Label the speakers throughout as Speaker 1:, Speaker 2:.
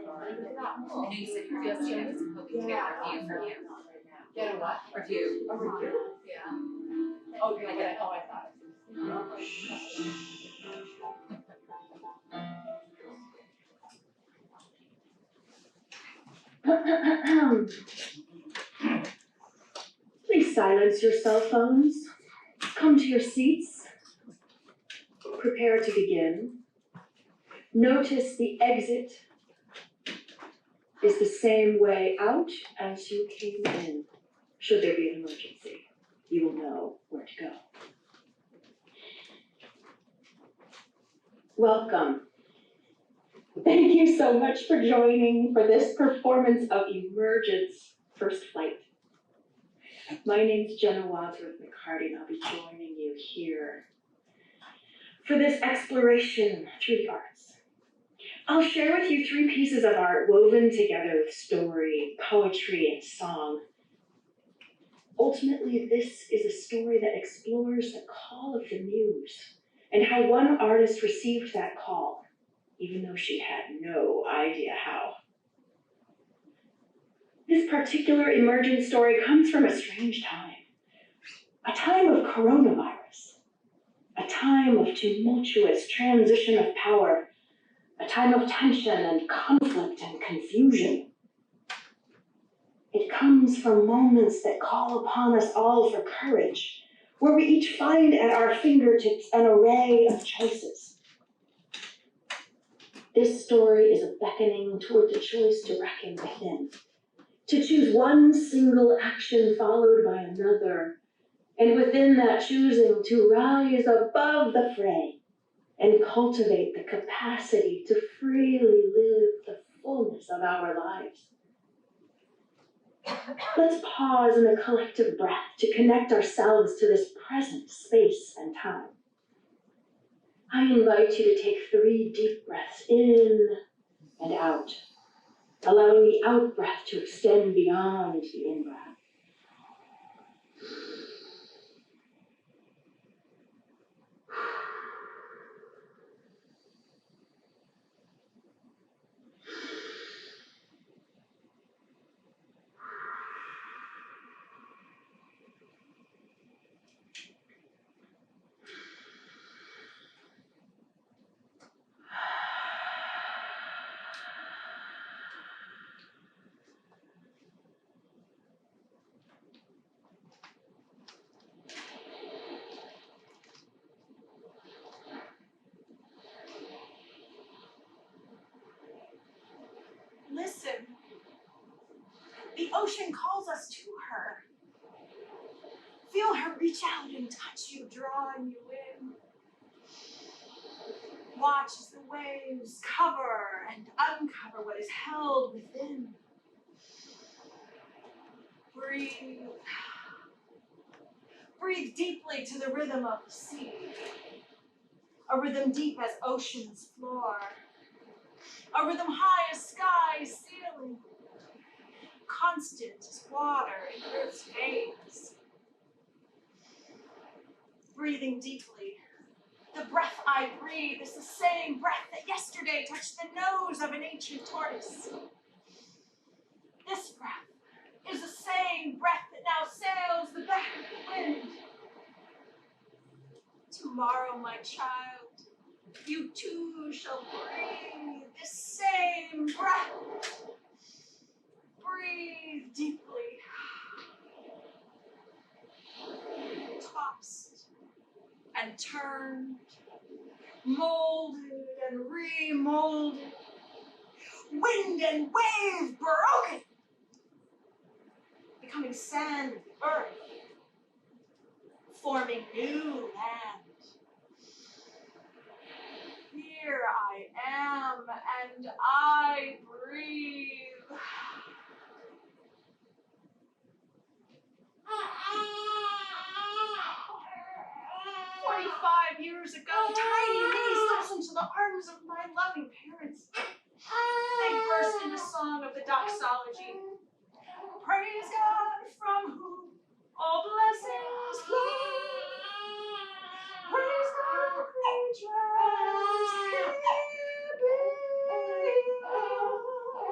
Speaker 1: And you said you're doing students, hoping to get a review from you.
Speaker 2: Get a what?
Speaker 1: Review.
Speaker 2: A review?
Speaker 1: Yeah.
Speaker 2: Oh, you're like, oh, I thought.
Speaker 3: Please silence your cell phones. Come to your seats. Prepare to begin. Notice the exit is the same way out as you came in. Should there be an emergency, you will know where to go. Welcome. Thank you so much for joining for this performance of Emergence First Flight. My name's Jenna Wadsworth McCarty, and I'll be joining you here for this exploration through the arts. I'll share with you 3 pieces of art woven together with story, poetry, and song. Ultimately, this is a story that explores the call of the muse and how one artist received that call, even though she had no idea how. This particular emergent story comes from a strange time, a time of coronavirus, a time of tumultuous transition of power, a time of tension and conflict and confusion. It comes from moments that call upon us all for courage, where we each find at our fingertips an array of choices. This story is a beckoning toward the choice to reckon within, to choose one single action followed by another, and within that choosing to rise above the fray and cultivate the capacity to freely live the fullness of our lives. Let's pause in a collective breath to connect ourselves to this present space and time. I invite you to take 3 deep breaths in and out, allowing the out breath to extend beyond the in breath.
Speaker 4: Listen, the ocean calls us to her. Feel her reach out and touch you, drawing you in. Watch as the waves cover and uncover what is held within. Breathe. Breathe deeply to the rhythm of the sea. A rhythm deep as ocean's floor. A rhythm high as sky's ceiling. Constant as water in earth's veins. Breathing deeply. The breath I breathe is the same breath that yesterday touched the nose of an ancient tortoise. This breath is the same breath that now sails the back of the wind. Tomorrow, my child, you too shall breathe this same breath. Breathe deeply. Tossed and turned, molded and remolded, wind and wave broken, becoming sand of the earth, forming new land. Here I am, and I breathe. 45 years ago, tiny me slips into the arms of my loving parents. They burst into song of the doxology. Praise God from whom all blessings flow. Praise God, creatures here below.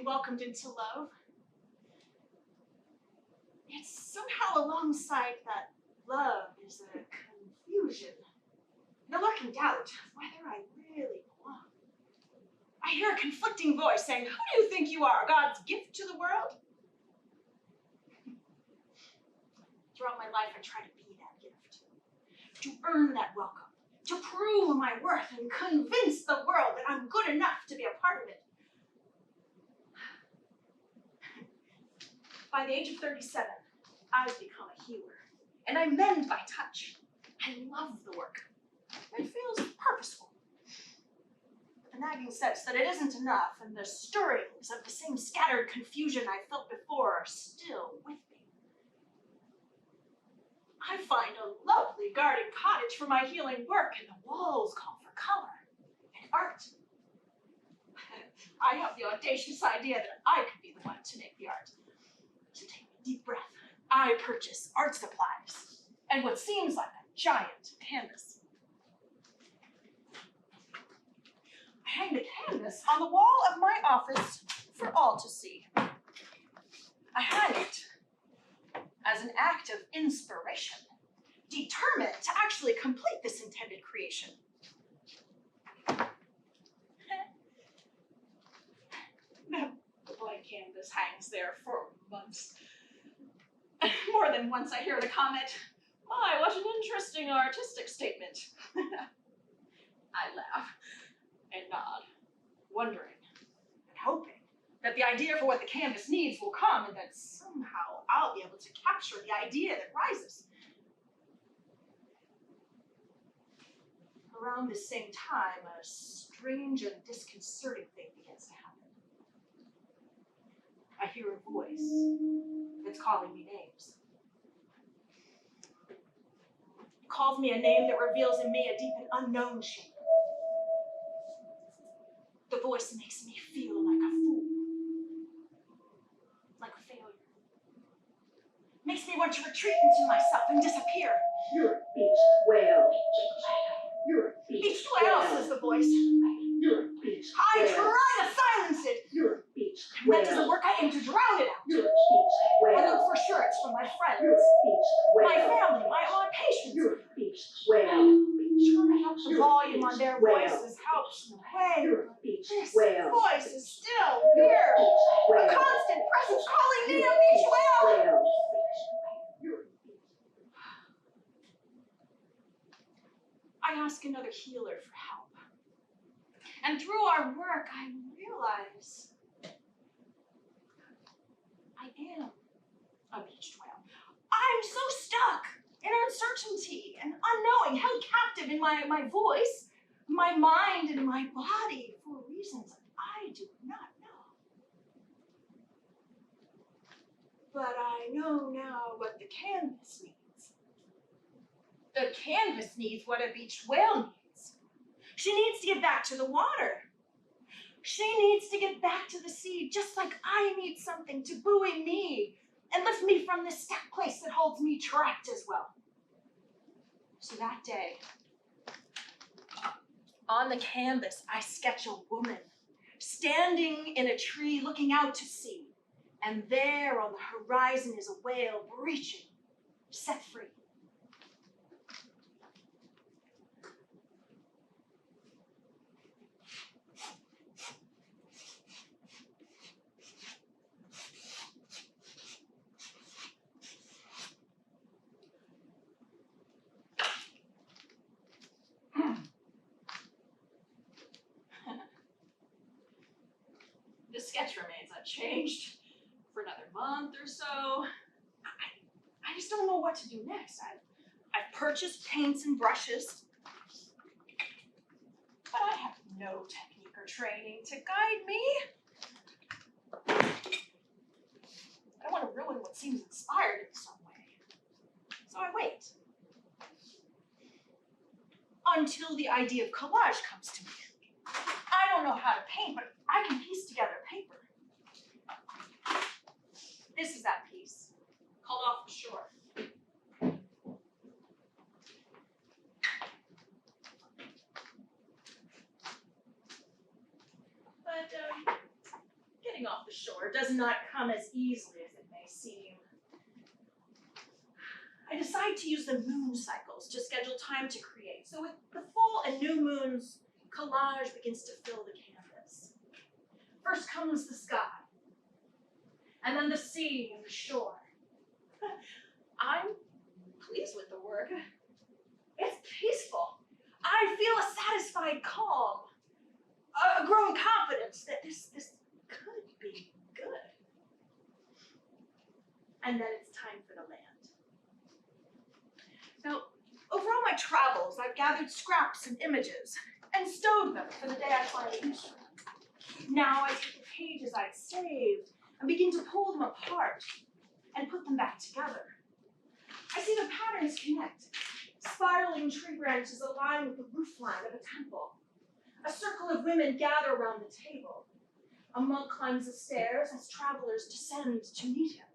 Speaker 4: welcomed into love. Yet somehow alongside that love is a confusion, and a lurking doubt of whether I really belong. I hear a conflicting voice saying, "Who do you think you are, God's gift to the world?" Throughout my life, I try to be that gift, to earn that welcome, to prove my worth and convince the world that I'm good enough to be a part of it. By the age of 37, I've become a healer, and I mend by touch. I love the work. It feels purposeful. But the nagging sense that it isn't enough, and the stirrings of the same scattered confusion I felt before are still with me. I find a lovely garden cottage for my healing work, and the walls call for color and art. I have the audacious idea that I could be the one to make the art. So take a deep breath. I purchase art supplies and what seems like a giant canvas. I hang the canvas on the wall of my office for all to see. I hang it as an act of inspiration, determined to actually complete this intended creation. The blank canvas hangs there for months. More than once I hear the comment, "My, what an interesting artistic statement." I laugh and nod, wondering and hoping that the idea for what the canvas needs will come, and that somehow I'll be able to capture the idea that rises. Around the same time, a strange and disconcerting thing begins to happen. I hear a voice that's calling me names. It calls me a name that reveals in me a deep and unknown shame. The voice makes me feel like a fool, like a failure. Makes me want to retreat into myself and disappear.
Speaker 3: You're a beached whale. You're a
Speaker 4: Beached whale, says the voice.
Speaker 3: You're a beached
Speaker 4: I
Speaker 3: whale.
Speaker 4: try to silence it.
Speaker 3: You're a beached
Speaker 4: When
Speaker 3: whale.
Speaker 4: that doesn't work, I aim to drown it out.
Speaker 3: You're a beached
Speaker 4: I
Speaker 3: whale.
Speaker 4: look for assurance from my friends,
Speaker 3: You're a beached whale.
Speaker 4: my family, my patients.
Speaker 3: You're a beached whale.
Speaker 4: Turning up the volume on their voices helps in a way.
Speaker 3: You're a beached
Speaker 4: This
Speaker 3: whale.
Speaker 4: voice is still here. A
Speaker 3: Whale.
Speaker 4: constant presence calling me a
Speaker 3: You're
Speaker 4: beach whale.
Speaker 3: whale.
Speaker 4: I ask another healer for help. And through our work, I realize I am a beached whale. I'm so stuck in uncertainty and unknowing, held captive in my voice, my mind, and my body for reasons I do not know. But I know now what the canvas needs. The canvas needs what a beached whale needs. She needs to get back to the water. She needs to get back to the sea, just like I need something to buoy me and lift me from this stuck place that holds me trapped as well. So that day, on the canvas, I sketch a woman standing in a tree looking out to sea. And there on the horizon is a whale breaching, set free. The sketch remains unchanged for another month or so. I just don't know what to do next. I've purchased paints and brushes, but I have no technique or training to guide me. I don't want to ruin what seems inspired in some way. So I wait. Until the idea of collage comes to me. I don't know how to paint, but I can piece together paper. This is that piece, called Off the Shore. But getting off the shore does not come as easily as it may seem. I decide to use the moon cycles to schedule time to create. So with the full and new moons, collage begins to fill the canvas. First comes the sky, and then the sea and the shore. I'm pleased with the work. It's peaceful. I feel a satisfied calm, a growing confidence that this could be good. And then it's time for the land. Now, over all my travels, I've gathered scraps and images and stowed them for the day I find use for them. Now I take the pages I've saved and begin to pull them apart and put them back together. I see the patterns connect. Spiraling tree branches align with the roofline of a temple. A circle of women gather around the table. A monk climbs the stairs as travelers descend to meet him.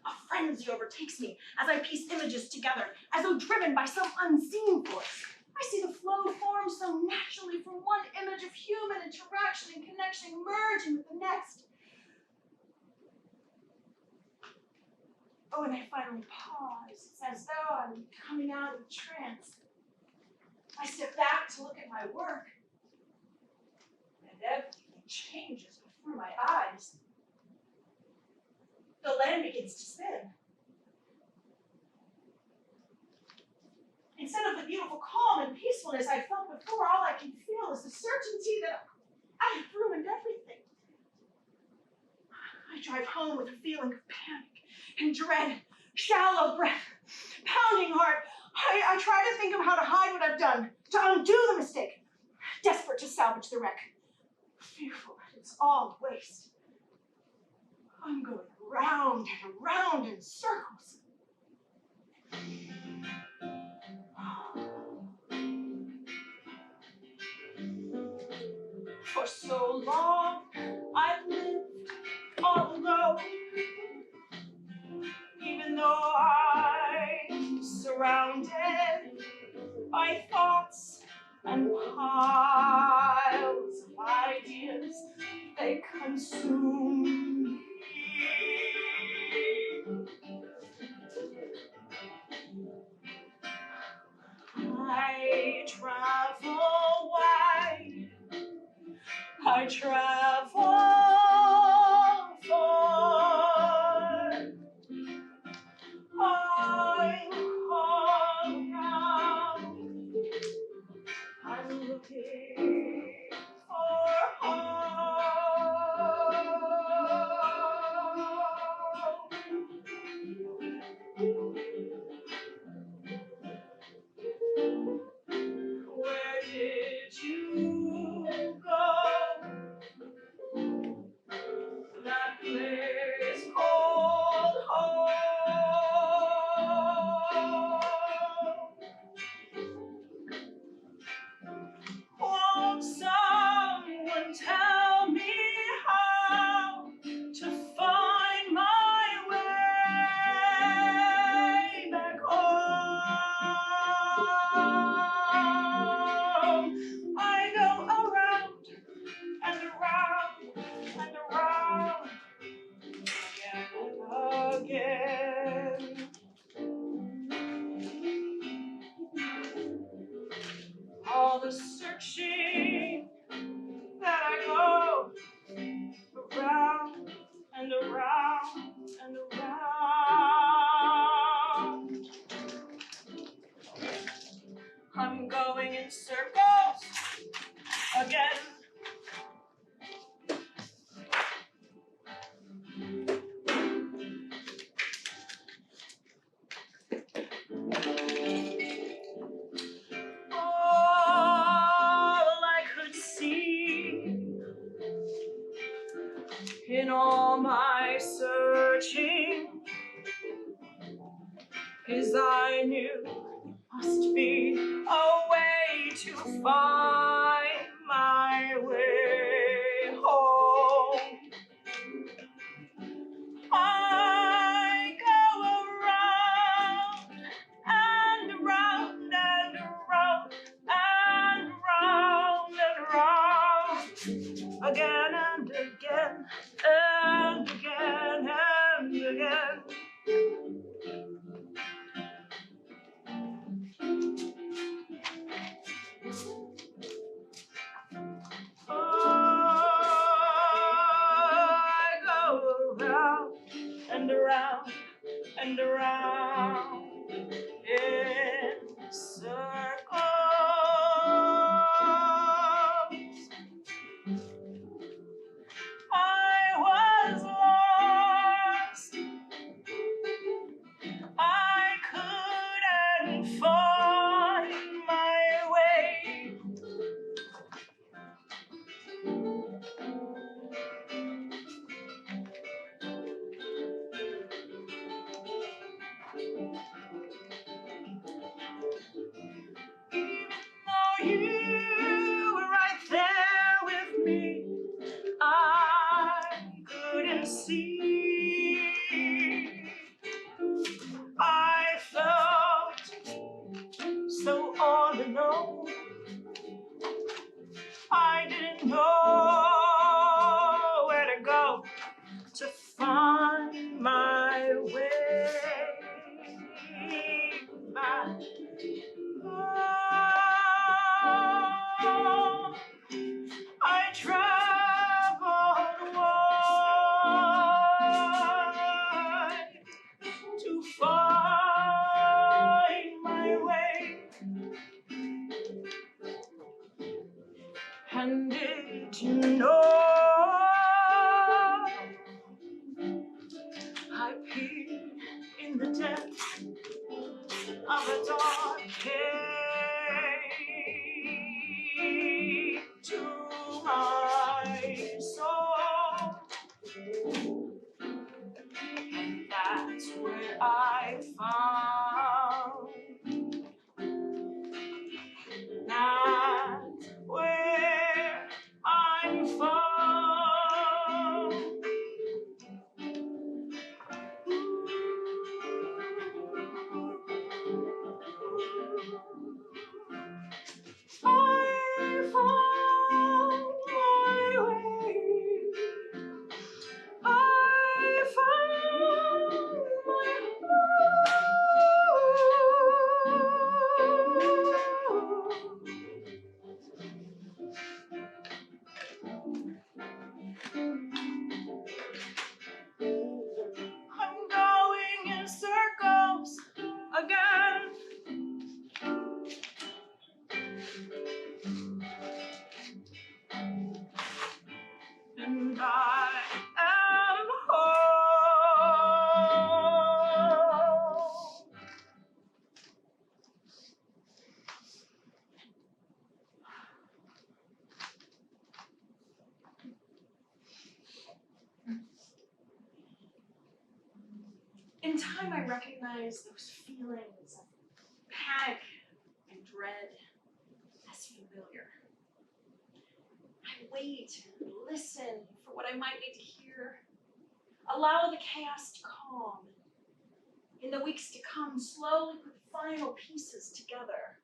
Speaker 4: A frenzy overtakes me as I piece images together, as though driven by some unseen force. I see the flow form so naturally from one image of human interaction and connection merging with the next. Oh, and I finally pause. It's as though I'm coming out of a trance. I step back to look at my work, and everything changes before my eyes. The land begins to spin. Instead of the beautiful calm and peacefulness I felt before, all I can feel is the certainty that I have ruined everything. I drive home with a feeling of panic and dread, shallow breath, pounding heart. I try to think of how to hide what I've done, to undo the mistake, desperate to salvage the wreck, fearful that it's all waste. I'm going round and around in circles. For so long, I've lived all alone, even though I'm surrounded by thoughts and piles of ideas. They consume me. I travel wide, I travel far, I look all around, I'm looking for home. Where did you go? That place called home. Won't someone tell me how to find my way back home? I go around and around and around again. All the searching that I go around and around and around. I'm going in circles again. All I could see in all my searching is I knew must be a way to find my way home. I go around and around and around and round and round again and again. and around in circles. I was lost. I couldn't find my way. Even though you were right there with me, I couldn't see. I felt so all alone. I didn't know where to go to find my way back. Oh, I traveled wide to find my way. And did you know I peered in the depths of a dark cave to my soul? And that's where I found. That's where I'm found. I found my way. I found my I'm going in circles again. And I am whole. In time, I recognize those feelings of panic and dread as familiar. I wait and listen for what I might need to hear. Allow the chaos to calm. In the weeks to come, slowly put the final pieces together.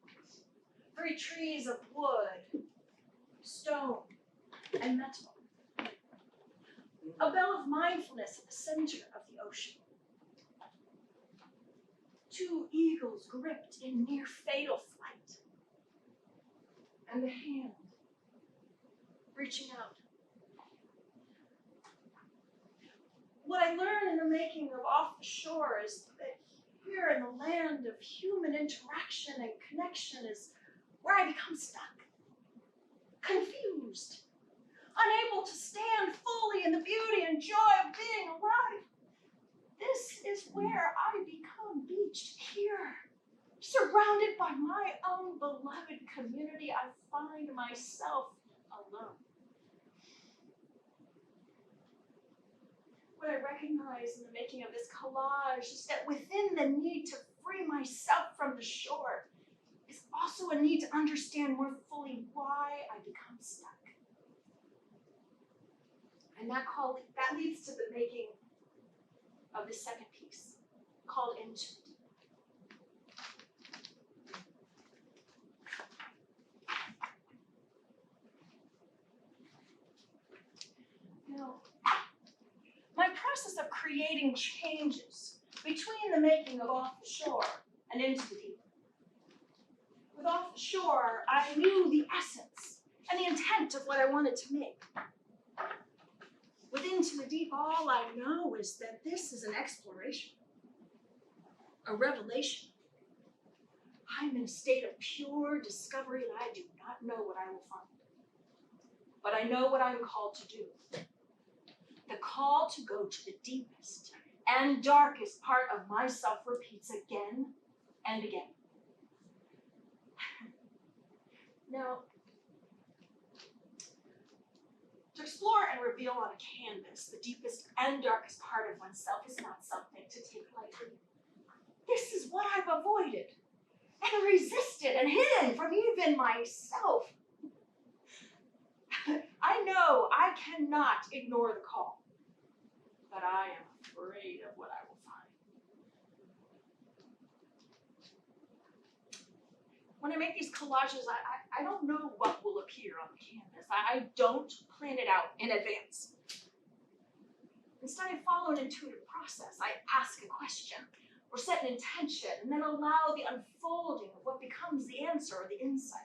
Speaker 4: Very trees of wood, stone, and metal. A bell of mindfulness at the center of the ocean. Two eagles gripped in near fatal flight. And the hand reaching out. What I learned in the making of Off the Shore is that here in the land of human interaction and connection is where I become stuck, confused, unable to stand fully in the beauty and joy of being alive. This is where I become beached here, surrounded by my own beloved community. I find myself alone. What I recognize in the making of this collage is that within the need to free myself from the shore is also a need to understand more fully why I become stuck. And that leads to the making of the second piece, called Into the Deep. Now, my process of creating changes between the making of Off the Shore and Into the Deep. With Off the Shore, I knew the essence and the intent of what I wanted to make. With Into the Deep, all I know is that this is an exploration. a revelation. I'm in a state of pure discovery and I do not know what I will find. But I know what I am called to do. The call to go to the deepest and darkest part of myself repeats again and again. Now, to explore and reveal on a canvas the deepest and darkest part of oneself is not something to take lightly. This is what I've avoided and resisted and hidden from even myself. I know I cannot ignore the call, but I am afraid of what I will find. When I make these collages, I don't know what will appear on the canvas. I don't plan it out in advance. Instead, I follow an intuitive process. I ask a question or set an intention and then allow the unfolding of what becomes the answer or the insight.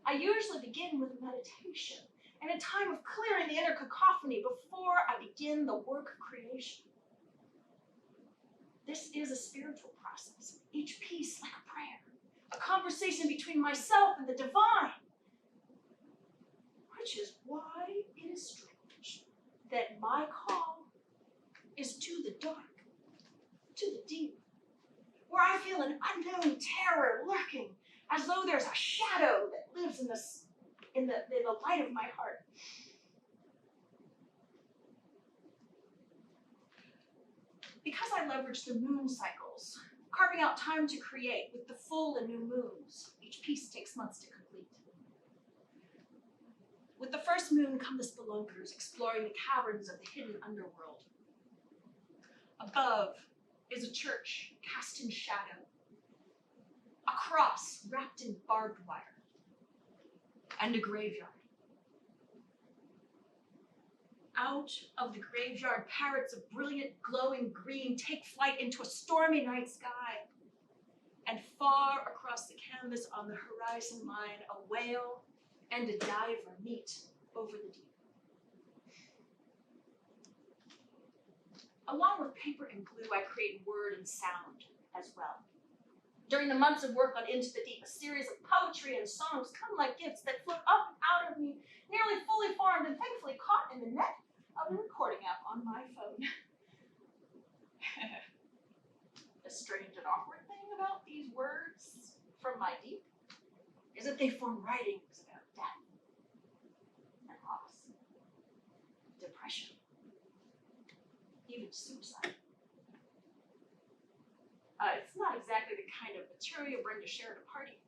Speaker 4: I usually begin with meditation and a time of clearing the inner cacophony before I begin the work of creation. This is a spiritual process, each piece like a prayer, a conversation between myself and the divine, which is why it is strange that my call is to the dark, to the deep, where I feel an unknown terror lurking, as though there's a shadow that lives in the light of my heart. Because I leverage the moon cycles, carving out time to create with the full and new moons, each piece takes months to complete. With the first moon come the spelunkers, exploring the caverns of the hidden underworld. Above is a church cast in shadow, a cross wrapped in barbed wire, and a graveyard. Out of the graveyard, parrots of brilliant glowing green take flight into a stormy night sky. And far across the canvas on the horizon line, a whale and a diver meet over the deep. Along with paper and glue, I create word and sound as well. During the months of work on Into the Deep, a series of poetry and songs come like gifts that float up out of me, nearly fully formed and thankfully caught in the net of the recording app on my phone. A strange and awkward thing about these words from my deep is that they form writings about death and loss, depression, even suicide. It's not exactly the kind of material you bring to share at a party.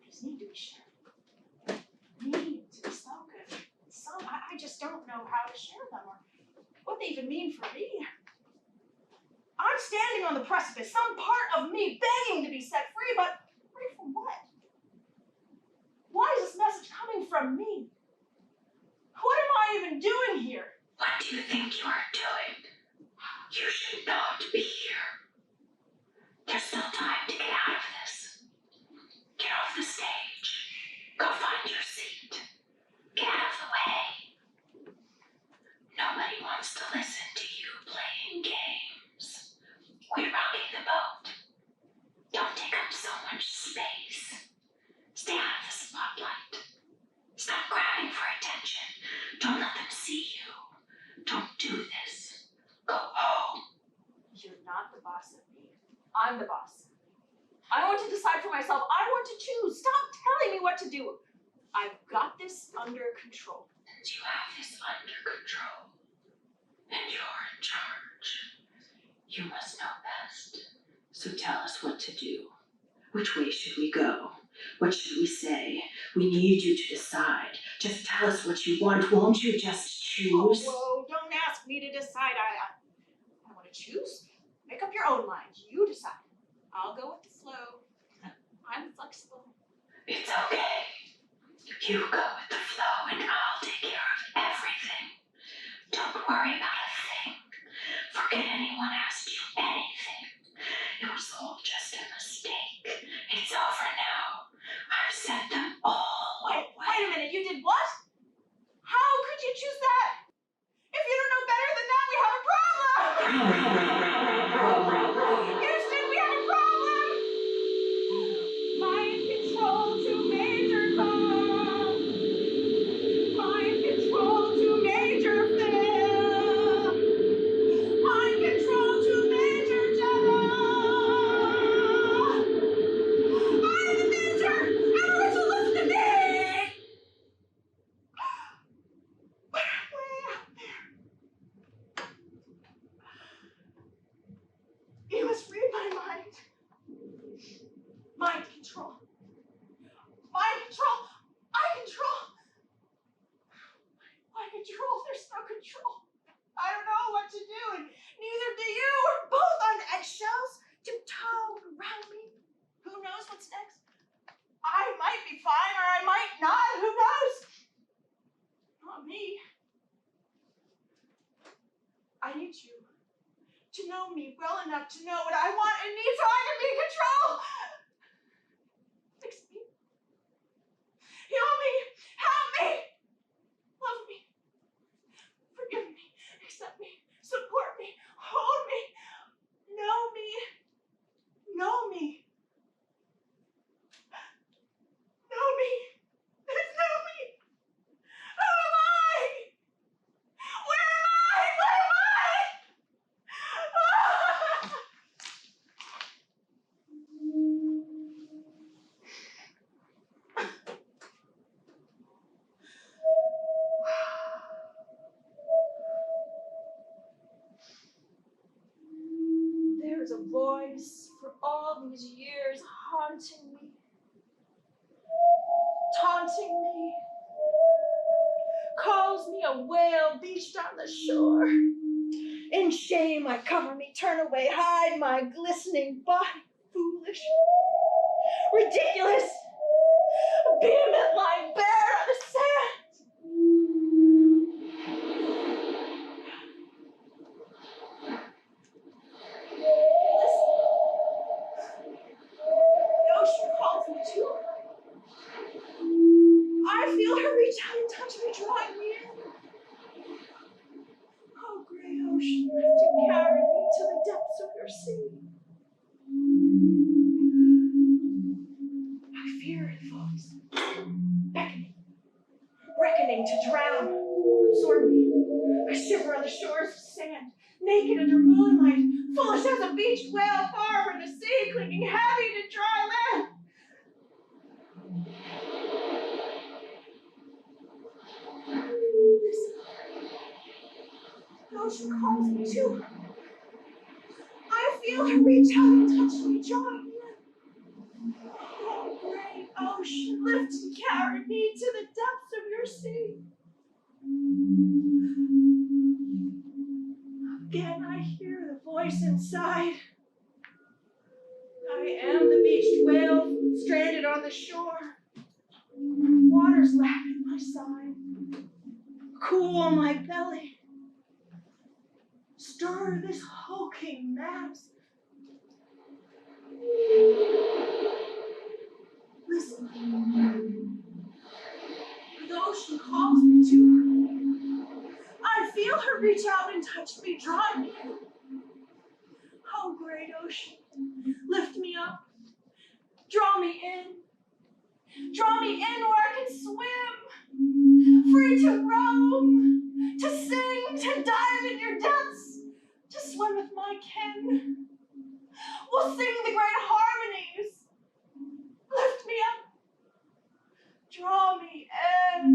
Speaker 4: These need to be shared. Need to be spoken. Some, I just don't know how to share them or what they even mean for me. I'm standing on the precipice, some part of me begging to be set free, but free from what? Why is this message coming from me? What am I even doing here?
Speaker 5: What do you think you are doing? You should not be here. There's still time to get out of this. Get off the stage. Go find your seat. Get out of the way. Nobody wants to listen to you playing games. We're rocking the boat. Don't take up so much space. Stay out of the spotlight. Stop grabbing for attention. Don't let them see you. Don't do this. Go home.
Speaker 4: You're not the boss of me. I'm the boss. I want to decide for myself. I want to choose. Stop telling me what to do. I've got this under control.
Speaker 5: Since you have this under control, and you're in charge, you must know best. So tell us what to do. Which way should we go? What should we say? We need you to decide. Just tell us what you want. Won't you just choose?
Speaker 4: Whoa, don't ask me to decide. I want to choose. Make up your own mind. You decide. I'll go with the flow. I'm flexible.
Speaker 5: It's okay. You go with the flow and I'll take care of everything. Don't worry about a thing. Forget anyone asked you anything. It was all just a mistake. It's over now. I've sent them all away.
Speaker 4: Wait a minute, you did what? How could you choose that? If you don't know better than that, we have a problem! Houston, we have a problem! Mind control to Major Tom! Mind control to Major Phil! Mind control to Major Jenna! I'm the Major! Everyone to listen to me! Way out there. You must read my mind. Mind control. Mind control. I control. I control. There's no control. I don't know what to do, and neither do you. We're both on eggshells, tiptoe around me. Who knows what's next? I might be fine, or I might not. Who knows? Not me. I need you to know me well enough to know what I want and need so I can be in control. Fix me. Heal me. Help me. Love me. Forgive me. Accept me. Support me. Hold me. Know me. Know me. Know me. There's no me. Who am I? Where am I? What am I? There's a voice for all these years haunting me, taunting me, calls me a whale beached on the shore. In shame I cover me, turn away, hide my glistening body. Foolish, ridiculous, vehement, lying bare on the sand. Listen, the ocean calls me to her. I feel her reach out and touch me, drawing me in. Oh, gray ocean, lift and carry me to the depths of your sea. I fear it, folks. Beckoning, reckoning to drown, absorb me. I shiver on the shores of sand, naked under moonlight, foolish as a beached whale far from the sea, clinging heavy to dry land. Listen. The ocean calls me to her. I feel her reach out and touch me, drawing me in. Oh, great ocean, lift and carry me to the depths of your sea. Again I hear the voice inside. I am the beached whale, stranded on the shore. Water's lapping my side, cool my belly. Stir this hulking mass. Listen. The ocean calls me to her. I feel her reach out and touch me, draw me in. Oh, great ocean, lift me up, draw me in. Draw me in where I can swim, free to roam, to sing, to dive in your depths, to swim with my kin. We'll sing the great harmonies. Lift me up, draw me in.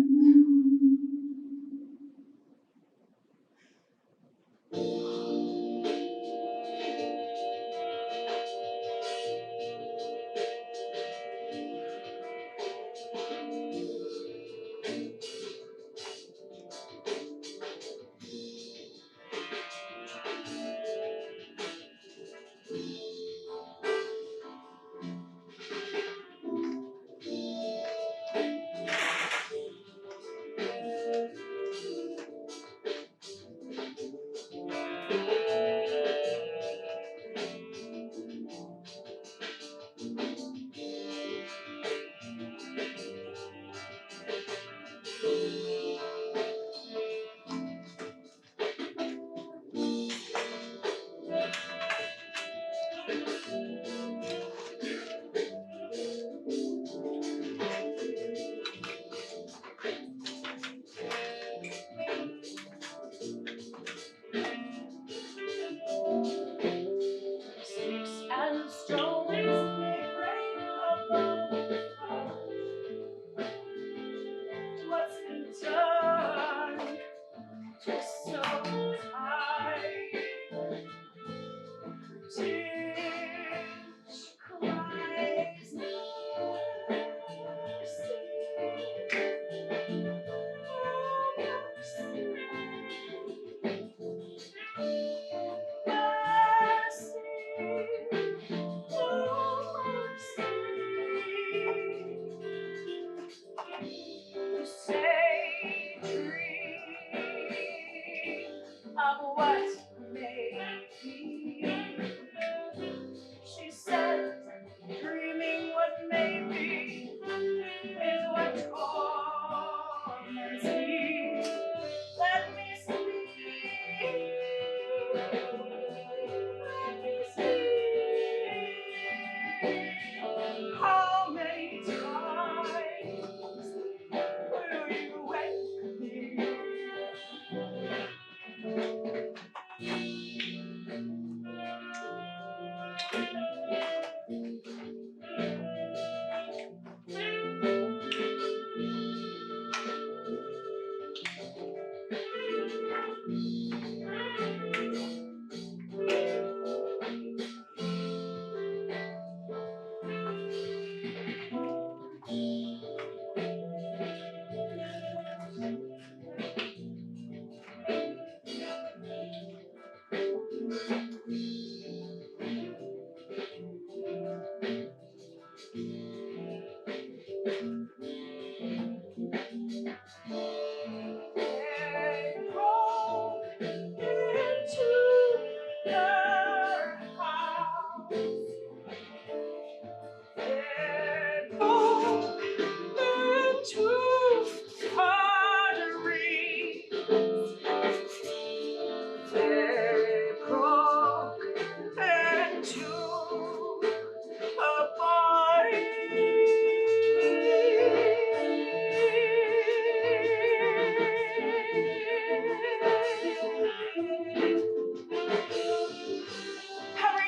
Speaker 4: Every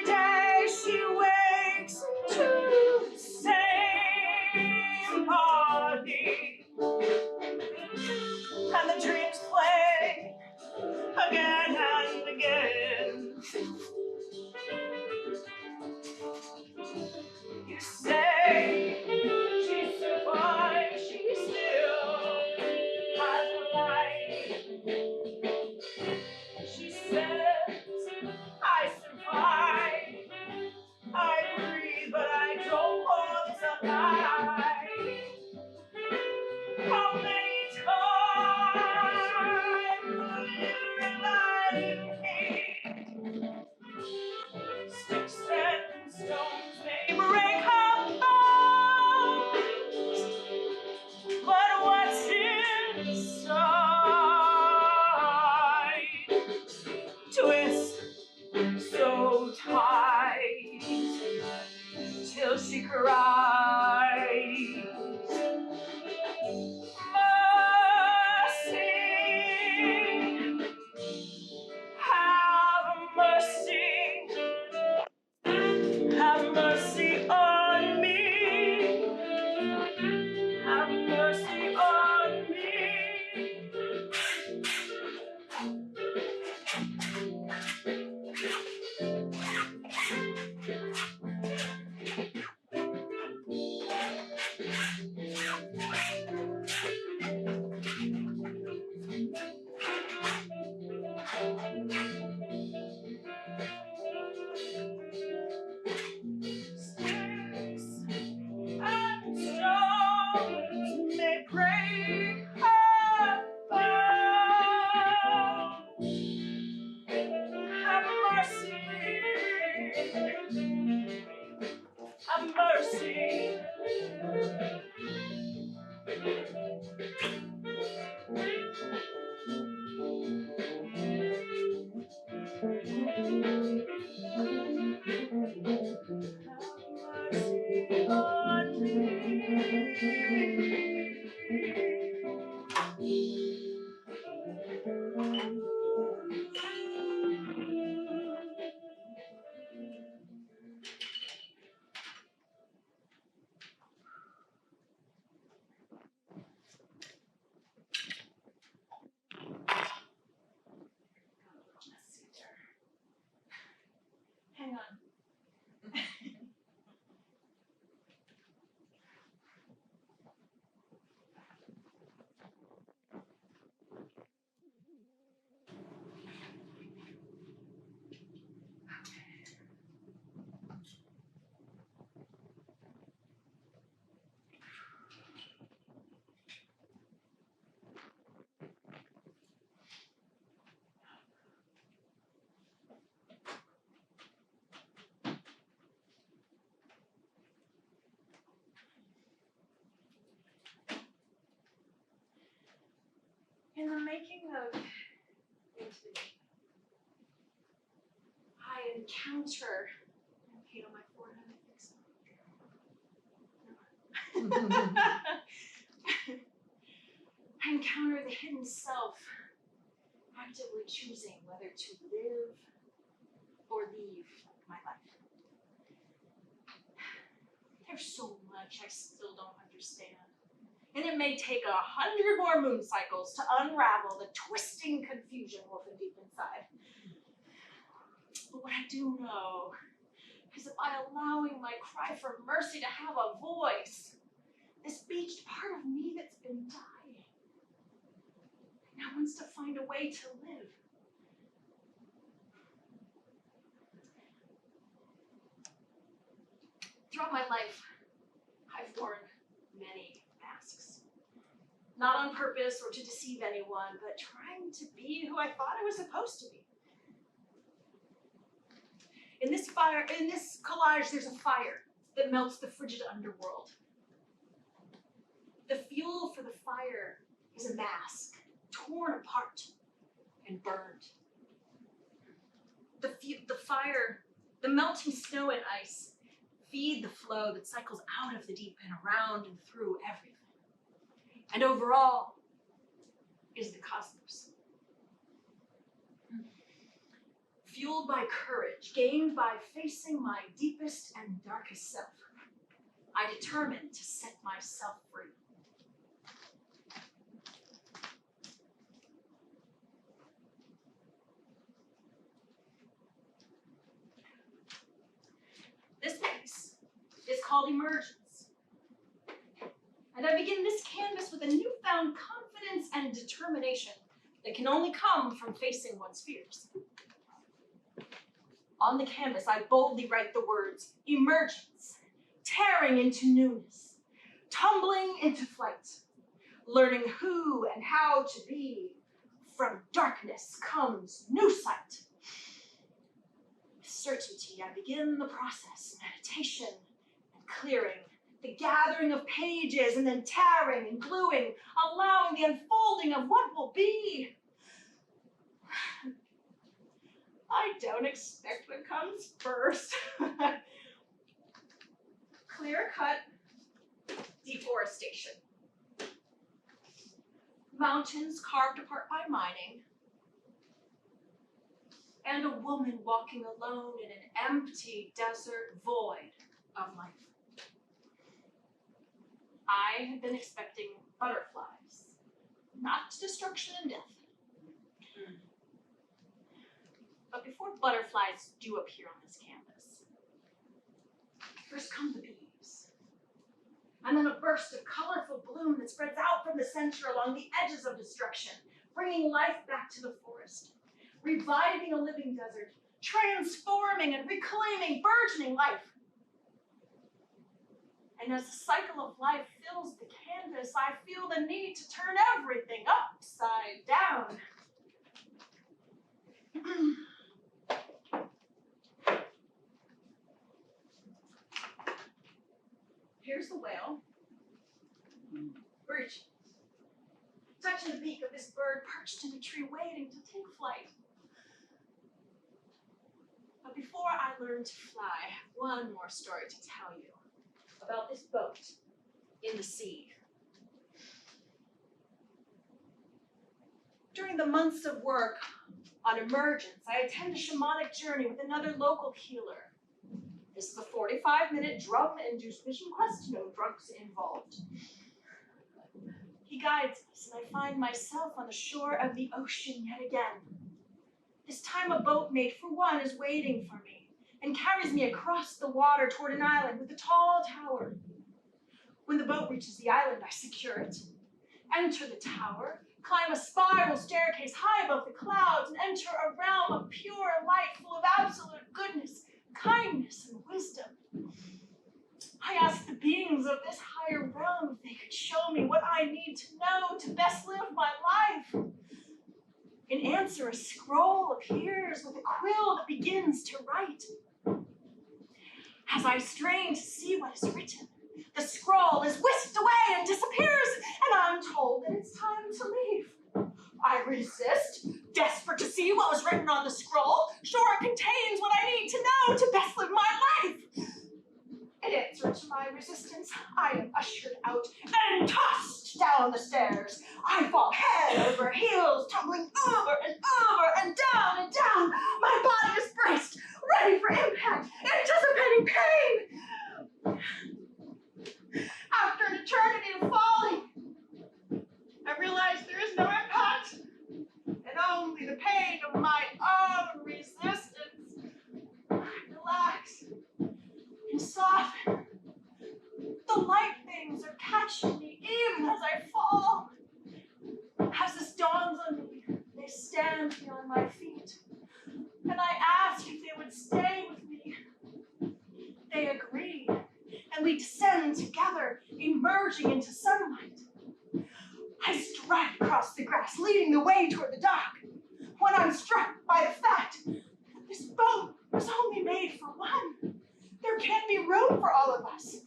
Speaker 4: day she wakes into the same body, and the dreams play again and again. You say she survived, she still has a life. She says, I survived, I breathe, but I don't want to die. How many times will you revive me? Sticks and stones may break our bones, but what's inside twists so tight till she cries. Mercy, have mercy, have mercy on me, have mercy on me. Sticks and stones may break her bones. Have mercy, have mercy. On me. Hang on. In the making of Infinity, I encounter paint on my forehead, I think so. I encounter the hidden self actively choosing whether to live or leave my life. There's so much I still don't understand. And it may take 100 more moon cycles to unravel the twisting confusion woven deep inside. But what I do know is that by allowing my cry for mercy to have a voice, this beached part of me that's been dying now wants to find a way to live. Throughout my life, I've worn many masks. Not on purpose or to deceive anyone, but trying to be who I thought I was supposed to be. In this collage, there's a fire that melts the frigid underworld. The fuel for the fire is a mask, torn apart and burned. The fire, the melting snow and ice, feed the flow that cycles out of the deep and around and through everything. And overall is the cosmos. Fueled by courage, gained by facing my deepest and darkest self, I determined to set myself free. This piece is called Emergence. And I begin this canvas with a newfound confidence and determination that can only come from facing one's fears. On the canvas, I boldly write the words, emergence, tearing into newness, tumbling into flight, learning who and how to be. From darkness comes new sight. With certainty, I begin the process, meditation and clearing, the gathering of pages and then tearing and gluing, allowing the unfolding of what will be. I don't expect what comes first. Clear cut deforestation. Mountains carved apart by mining. And a woman walking alone in an empty desert void of life. I had been expecting butterflies, not destruction and death. But before butterflies do appear on this canvas, first come the bees. And then a burst of colorful bloom that spreads out from the center along the edges of destruction, bringing life back to the forest, reviving a living desert, transforming and reclaiming burgeoning life. And as the cycle of life fills the canvas, I feel the need to turn everything upside down. Here's the whale, breaching, touching the beak of this bird perched in a tree waiting to take flight. But before I learn to fly, I have one more story to tell you about this boat in the sea. During the months of work on Emergence, I attend a shamanic journey with another local healer. This is a 45-minute drum-induced mission quest, no drugs involved. He guides us, and I find myself on the shore of the ocean yet again. This time a boat made for one is waiting for me and carries me across the water toward an island with a tall tower. When the boat reaches the island, I secure it, enter the tower, climb a spiral staircase high above the clouds, and enter a realm of pure light full of absolute goodness, kindness, and wisdom. I asked the beings of this higher realm if they could show me what I need to know to best live my life. In answer, a scroll appears with a quill that begins to write. As I strain to see what is written, the scroll is whisked away and disappears, and I'm told that it's time to leave. I resist, desperate to see what was written on the scroll, sure it contains what I need to know to best live my life. In answer to my resistance, I am ushered out and tossed down the stairs. I fall head over heels, tumbling over and down and down. My body is braced, ready for impact, anticipating pain. After an eternity of falling, I realize there is no impact, and only the pain of my own resistance. I relax and soften. The light things are catching me even as I fall. As this dawns on me, they stand me on my feet, and I ask if they would stay with me. emerging into sunlight. I stride across the grass, leading the way toward the dock, when I'm struck by the fact that this boat was only made for one. There can't be room for all of us.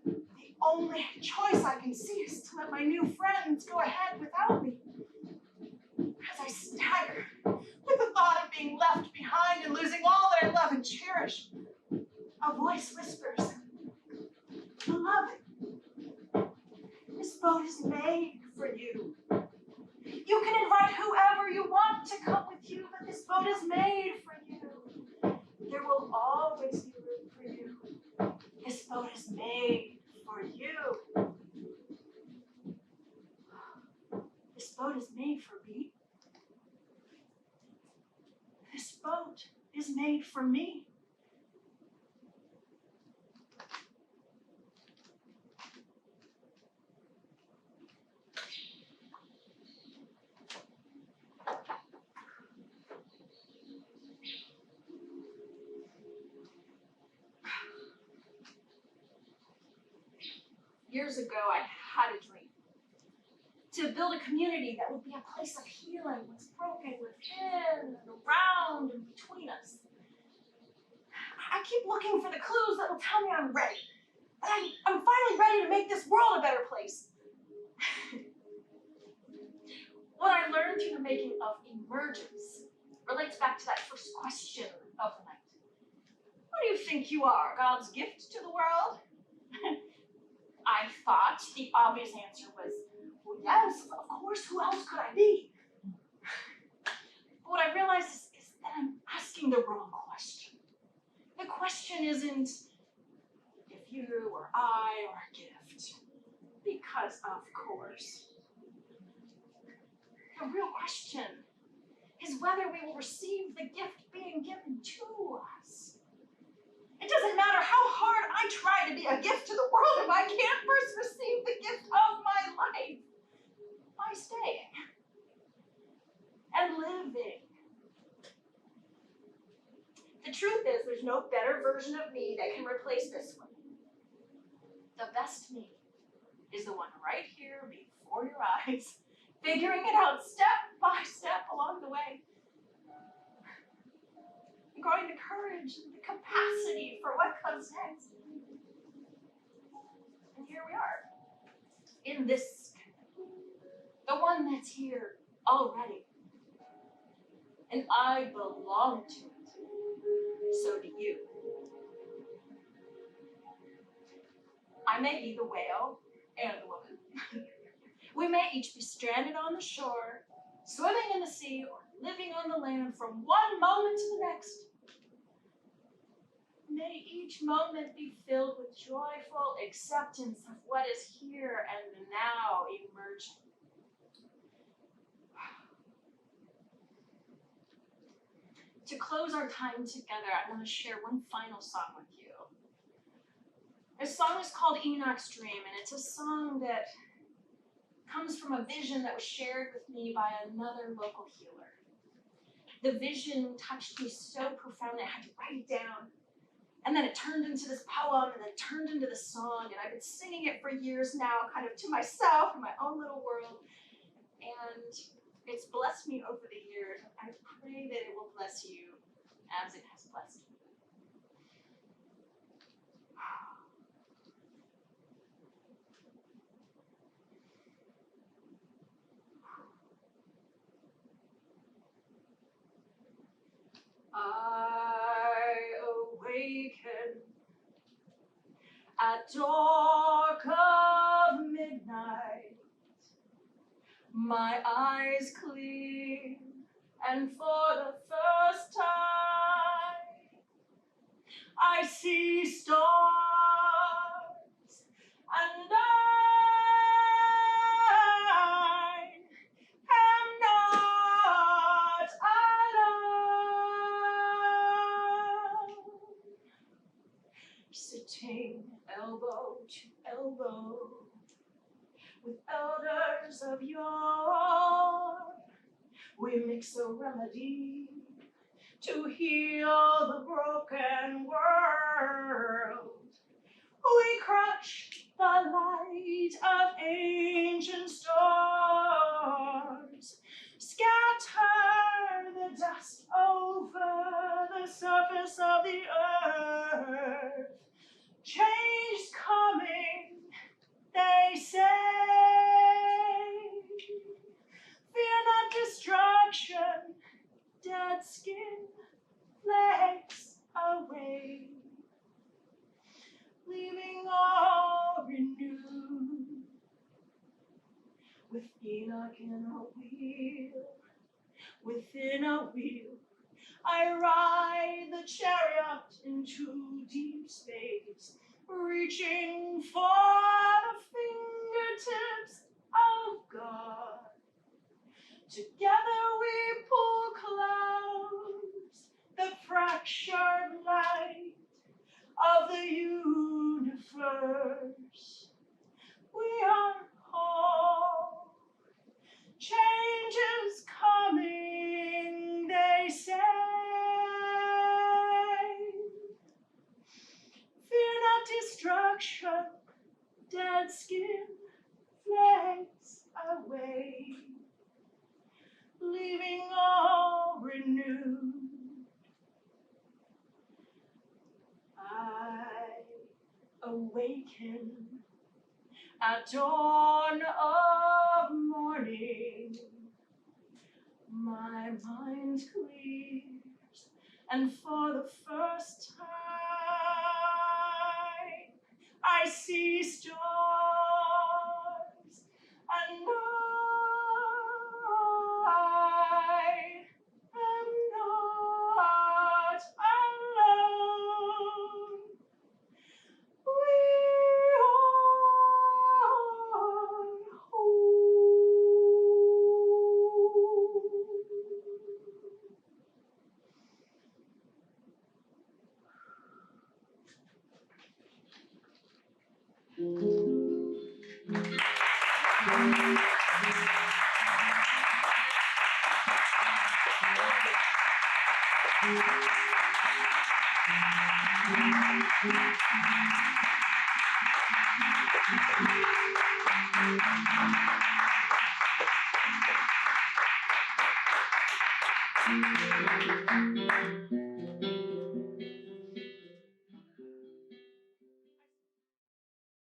Speaker 4: The only choice I can see is to let my new friends go ahead without me. As I stagger with the thought of being left behind and losing all that I love and cherish, a voice whispers, "Beloved, this boat is made for you. You can invite whoever you want to come with you, but this boat is made for you. There will always be room for you. This boat is made for you." This boat is made for me. This boat is made for me. Years ago, I had a dream to build a community that would be a place of healing, what's broken within and around and between us. I keep looking for the clues that will tell me I'm ready. That I'm finally ready to make this world a better place. What I learned through the making of Emergence relates back to that first question of the night. What do you think you are, God's gift to the world? I thought the obvious answer was, well, yes, of course, who else could I be? But what I realized is that I'm asking the wrong question. The question isn't if you or I are a gift, because of course. The real question is whether we will receive the gift being given to us. It doesn't matter how hard I try to be a gift to the world if I can't first receive the gift of my life by staying and living. The truth is, there's no better version of me that can replace this one. The best me is the one right here before your eyes, figuring it out step by step along the way. Growing the courage and the capacity for what comes next. And here we are, in this community, the one that's here already. And I belong to it. So do you. I may be the whale and the woman. We may each be stranded on the shore, swimming in the sea, or living on the land from one moment to the next. May each moment be filled with joyful acceptance of what is here and now emerging. To close our time together, I want to share one final song with you. This song is called Enoch's Dream, and it's a song that comes from a vision that was shared with me by another local healer. The vision touched me so profoundly, I had to write it down. And then it turned into this poem, and then it turned into the song, and I've been singing it for years now, kind of to myself in my own little world. And it's blessed me over the years. I pray that it will bless you as it has blessed me. I awaken at dark of midnight, my eyes clear, and for the first time, I see stars, and I am not alone. Sitting elbow to elbow with elders of yore, we mix a remedy to heal the broken world. We crush the light Enoch in a wheel, within a wheel, I ride the chariot into deep space, reaching for the fingertips of God. Together we pull clouds, the fractured light of the universe. We are whole. Change is coming, they say. Fear not destruction, dead skin fades away, leaving all renewed. I awaken at dawn of morning. My mind clears, and for the first time, I see stars, and I am not alone. We are whole.